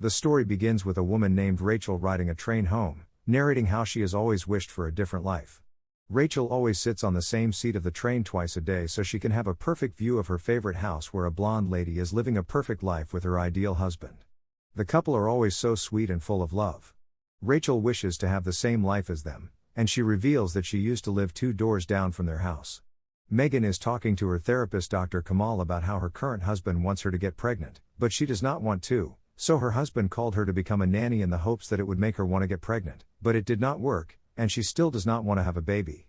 The story begins with a woman named Rachel riding a train home, narrating how she has always wished for a different life. Rachel always sits on the same seat of the train twice a day so she can have a perfect view of her favorite house where a blonde lady is living a perfect life with her ideal husband. The couple are always so sweet and full of love. Rachel wishes to have the same life as them, and she reveals that she used to live 2 doors down from their house. Megan is talking to her therapist Dr. Kamal about how her current husband wants her to get pregnant, but she does not want to, so her husband called her to become a nanny in the hopes that it would make her want to get pregnant, but it did not work, and she still does not want to have a baby.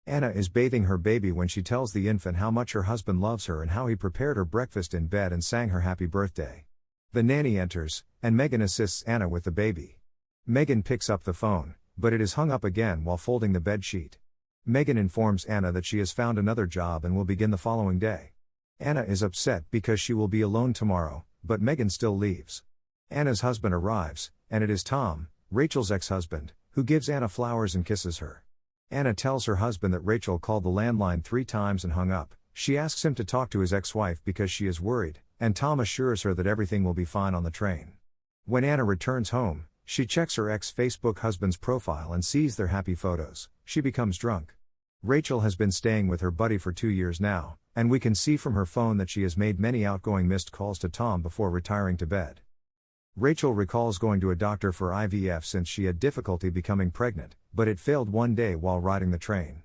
Anna is bathing her baby when she tells the infant how much her husband loves her and how he prepared her breakfast in bed and sang her happy birthday. The nanny enters, and Megan assists Anna with the baby. Megan picks up the phone, but it is hung up again while folding the bed sheet. Megan informs Anna that she has found another job and will begin the following day. Anna is upset because she will be alone tomorrow, but Megan still leaves. Anna's husband arrives, and it is Tom, Rachel's ex-husband, who gives Anna flowers and kisses her. Anna tells her husband that Rachel called the landline 3 times and hung up. She asks him to talk to his ex-wife because she is worried, and Tom assures her that everything will be fine on the train. When Anna returns home, she checks her ex-Facebook husband's profile and sees their happy photos. She becomes drunk. Rachel has been staying with her buddy for 2 years now, and we can see from her phone that she has made many outgoing missed calls to Tom before retiring to bed. Rachel recalls going to a doctor for IVF since she had difficulty becoming pregnant, but it failed one day while riding the train.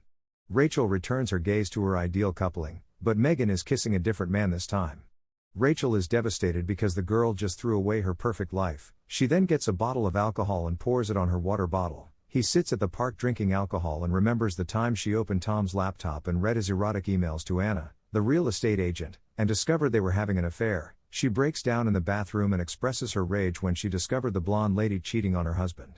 Rachel returns her gaze to her ideal coupling, but Megan is kissing a different man this time. Rachel is devastated because the girl just threw away her perfect life. She then gets a bottle of alcohol and pours it on her water bottle. He sits at the park drinking alcohol and remembers the time she opened Tom's laptop and read his erotic emails to Anna, the real estate agent, and discovered they were having an affair. She breaks down in the bathroom and expresses her rage when she discovered the blonde lady cheating on her husband.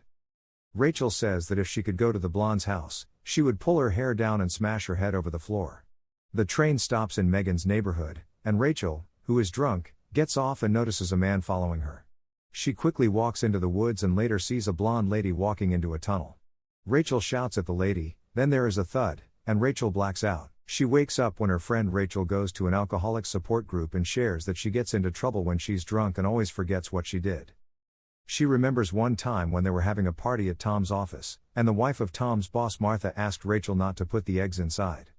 Rachel says that if she could go to the blonde's house, she would pull her hair down and smash her head over the floor. The train stops in Megan's neighborhood, and Rachel, who is drunk, gets off and notices a man following her. She quickly walks into the woods and later sees a blonde lady walking into a tunnel. Rachel shouts at the lady, then there is a thud, and Rachel blacks out. She wakes up when her friend Rachel goes to an alcoholic support group and shares that she gets into trouble when she's drunk and always forgets what she did. She remembers one time when they were having a party at Tom's office, and the wife of Tom's boss Martha asked Rachel not to put the eggs inside.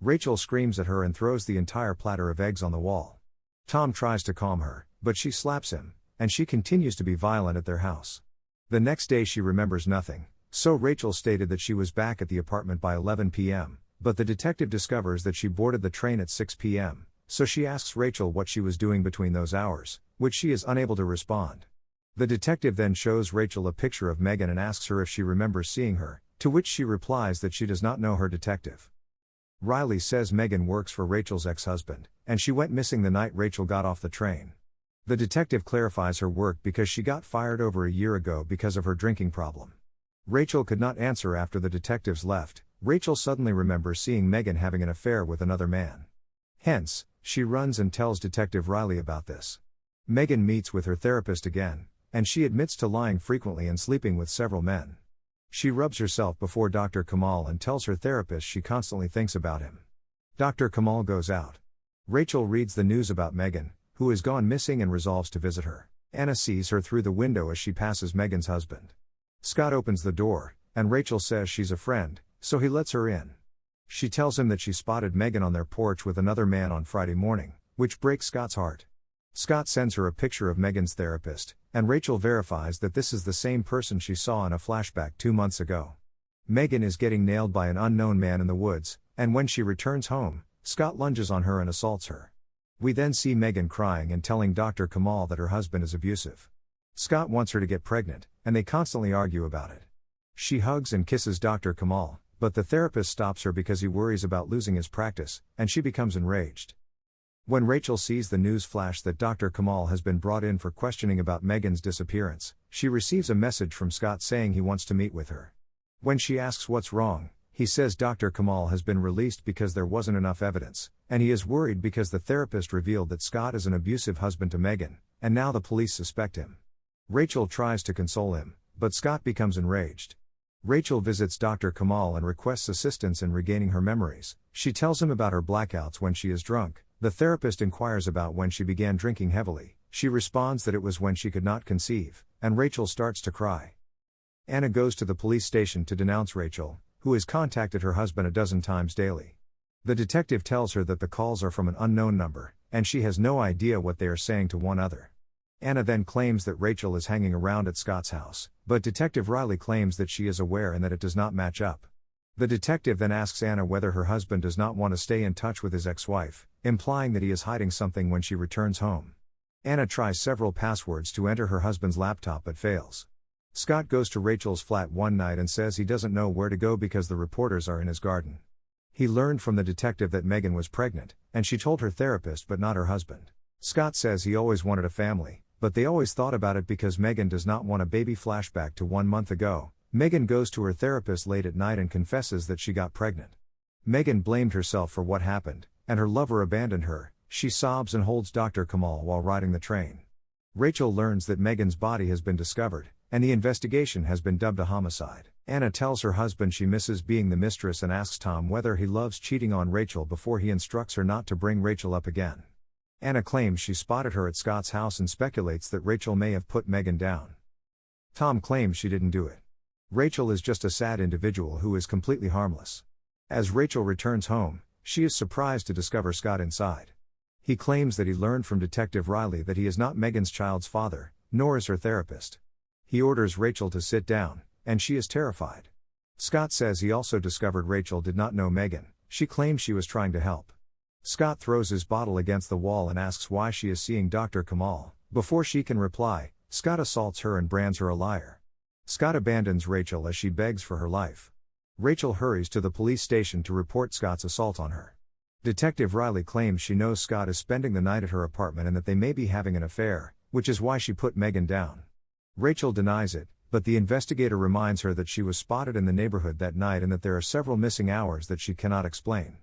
Rachel screams at her and throws the entire platter of eggs on the wall. Tom tries to calm her, but she slaps him, and she continues to be violent at their house. The next day she remembers nothing, so Rachel stated that she was back at the apartment by 11 p.m., but the detective discovers that she boarded the train at 6 p.m., so she asks Rachel what she was doing between those hours, which she is unable to respond. The detective then shows Rachel a picture of Megan and asks her if she remembers seeing her, to which she replies that she does not know her detective. Riley says Megan works for Rachel's ex-husband, and she went missing the night Rachel got off the train. The detective clarifies her work because she got fired over a year ago because of her drinking problem. Rachel could not answer after the detectives left. Rachel suddenly remembers seeing Megan having an affair with another man. Hence, she runs and tells Detective Riley about this. Megan meets with her therapist again, and she admits to lying frequently and sleeping with several men. She rubs herself before Dr. Kamal and tells her therapist she constantly thinks about him. Dr. Kamal goes out. Rachel reads the news about Megan, who has gone missing, and resolves to visit her. Anna sees her through the window as she passes Megan's husband. Scott opens the door, and Rachel says she's a friend, so he lets her in. She tells him that she spotted Megan on their porch with another man on Friday morning, which breaks Scott's heart. Scott sends her a picture of Megan's therapist, and Rachel verifies that this is the same person she saw in a flashback 2 months ago. Megan is getting nailed by an unknown man in the woods, and when she returns home, Scott lunges on her and assaults her. We then see Megan crying and telling Dr. Kamal that her husband is abusive. Scott wants her to get pregnant, and they constantly argue about it. She hugs and kisses Dr. Kamal, but the therapist stops her because he worries about losing his practice, and she becomes enraged. When Rachel sees the news flash that Dr. Kamal has been brought in for questioning about Megan's disappearance, she receives a message from Scott saying he wants to meet with her. When she asks what's wrong, he says Dr. Kamal has been released because there wasn't enough evidence, and he is worried because the therapist revealed that Scott is an abusive husband to Megan, and now the police suspect him. Rachel tries to console him, but Scott becomes enraged. Rachel visits Dr. Kamal and requests assistance in regaining her memories. She tells him about her blackouts when she is drunk. The therapist inquires about when she began drinking heavily. She responds that it was when she could not conceive, and Rachel starts to cry. Anna goes to the police station to denounce Rachel, who has contacted her husband a dozen times daily. The detective tells her that the calls are from an unknown number, and she has no idea what they are saying to one another. Anna then claims that Rachel is hanging around at Scott's house, but Detective Riley claims that she is aware and that it does not match up. The detective then asks Anna whether her husband does not want to stay in touch with his ex-wife, implying that he is hiding something when she returns home. Anna tries several passwords to enter her husband's laptop but fails. Scott goes to Rachel's flat one night and says he doesn't know where to go because the reporters are in his garden. He learned from the detective that Megan was pregnant, and she told her therapist but not her husband. Scott says he always wanted a family, but they always thought about it because Megan does not want a baby. Flashback to 1 month ago, Megan goes to her therapist late at night and confesses that she got pregnant. Megan blamed herself for what happened, and her lover abandoned her. She sobs and holds Dr. Kamal while riding the train. Rachel learns that Megan's body has been discovered, and the investigation has been dubbed a homicide. Anna tells her husband she misses being the mistress and asks Tom whether he loves cheating on Rachel before he instructs her not to bring Rachel up again. Anna claims she spotted her at Scott's house and speculates that Rachel may have put Megan down. Tom claims she didn't do it. Rachel is just a sad individual who is completely harmless. As Rachel returns home, she is surprised to discover Scott inside. He claims that he learned from Detective Riley that he is not Megan's child's father, nor is her therapist. He orders Rachel to sit down, and she is terrified. Scott says he also discovered Rachel did not know Megan. She claims she was trying to help. Scott throws his bottle against the wall and asks why she is seeing Dr. Kamal. Before she can reply, Scott assaults her and brands her a liar. Scott abandons Rachel as she begs for her life. Rachel hurries to the police station to report Scott's assault on her. Detective Riley claims she knows Scott is spending the night at her apartment and that they may be having an affair, which is why she put Megan down. Rachel denies it, but the investigator reminds her that she was spotted in the neighborhood that night and that there are several missing hours that she cannot explain.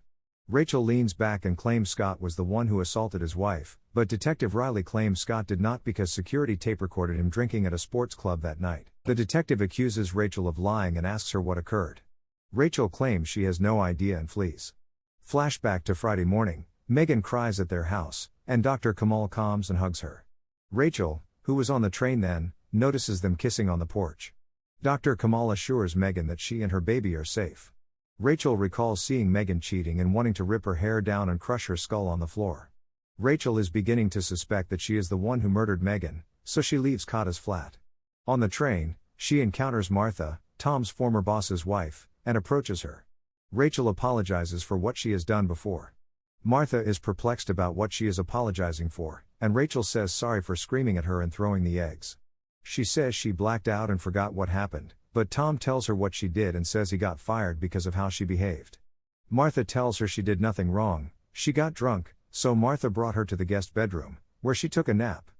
Rachel leans back and claims Scott was the one who assaulted his wife, but Detective Riley claims Scott did not because security tape recorded him drinking at a sports club that night. The detective accuses Rachel of lying and asks her what occurred. Rachel claims she has no idea and flees. Flashback to Friday morning, Megan cries at their house, and Dr. Kamal calms and hugs her. Rachel, who was on the train then, notices them kissing on the porch. Dr. Kamal assures Megan that she and her baby are safe. Rachel recalls seeing Megan cheating and wanting to rip her hair down and crush her skull on the floor. Rachel is beginning to suspect that she is the one who murdered Megan, so she leaves Kata's flat. On the train, she encounters Martha, Tom's former boss's wife, and approaches her. Rachel apologizes for what she has done before. Martha is perplexed about what she is apologizing for, and Rachel says sorry for screaming at her and throwing the eggs. She says she blacked out and forgot what happened, but Tom tells her what she did and says he got fired because of how she behaved. Martha tells her she did nothing wrong, she got drunk, so Martha brought her to the guest bedroom, where she took a nap.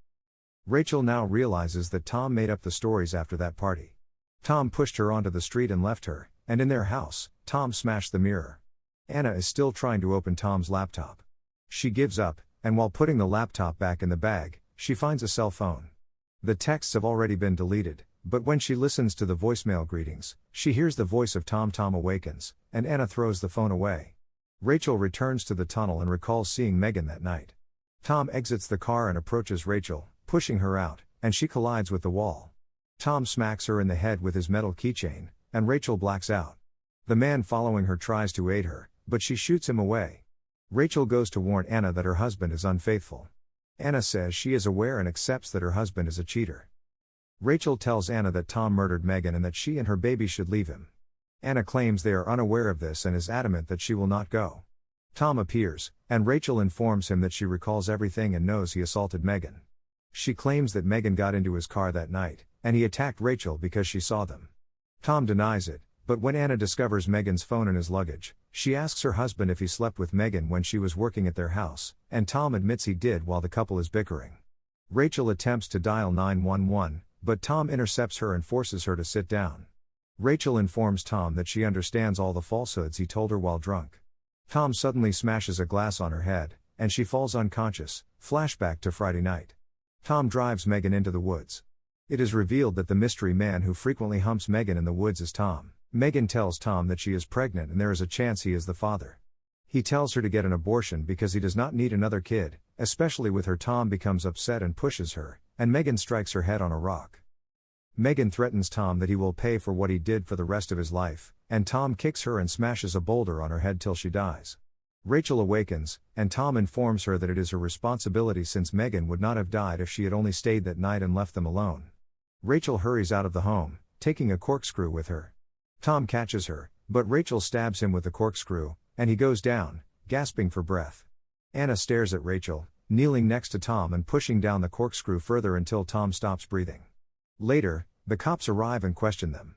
Rachel now realizes that Tom made up the stories after that party. Tom pushed her onto the street and left her, and in their house, Tom smashed the mirror. Anna is still trying to open Tom's laptop. She gives up, and while putting the laptop back in the bag, she finds a cell phone. The texts have already been deleted, but when she listens to the voicemail greetings, she hears the voice of Tom. Tom awakens, and Anna throws the phone away. Rachel returns to the tunnel and recalls seeing Megan that night. Tom exits the car and approaches Rachel, pushing her out, and she collides with the wall. Tom smacks her in the head with his metal keychain, and Rachel blacks out. The man following her tries to aid her, but she shoots him away. Rachel goes to warn Anna that her husband is unfaithful. Anna says she is aware and accepts that her husband is a cheater. Rachel tells Anna that Tom murdered Megan and that she and her baby should leave him. Anna claims they are unaware of this and is adamant that she will not go. Tom appears, and Rachel informs him that she recalls everything and knows he assaulted Megan. She claims that Megan got into his car that night, and he attacked Rachel because she saw them. Tom denies it, but when Anna discovers Megan's phone in his luggage, she asks her husband if he slept with Megan when she was working at their house, and Tom admits he did while the couple is bickering. Rachel attempts to dial 911, but Tom intercepts her and forces her to sit down. Rachel informs Tom that she understands all the falsehoods he told her while drunk. Tom suddenly smashes a glass on her head, and she falls unconscious. Flashback to Friday night. Tom drives Megan into the woods. It is revealed that the mystery man who frequently humps Megan in the woods is Tom. Megan tells Tom that she is pregnant and there is a chance he is the father. He tells her to get an abortion because he does not need another kid, especially with her. Tom becomes upset and pushes her, and Megan strikes her head on a rock. Megan threatens Tom that he will pay for what he did for the rest of his life, and Tom kicks her and smashes a boulder on her head till she dies. Rachel awakens, and Tom informs her that it is her responsibility since Megan would not have died if she had only stayed that night and left them alone. Rachel hurries out of the home, taking a corkscrew with her. Tom catches her, but Rachel stabs him with the corkscrew, and he goes down, gasping for breath. Anna stares at Rachel, kneeling next to Tom and pushing down the corkscrew further until Tom stops breathing. Later, the cops arrive and question them.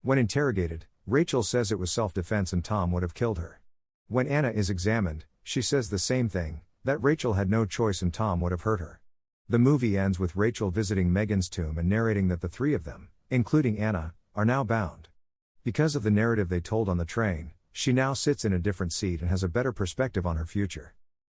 When interrogated, Rachel says it was self-defense and Tom would have killed her. When Anna is examined, she says the same thing, that Rachel had no choice and Tom would have hurt her. The movie ends with Rachel visiting Megan's tomb and narrating that the three of them, including Anna, are now bound. Because of the narrative they told on the train, she now sits in a different seat and has a better perspective on her future.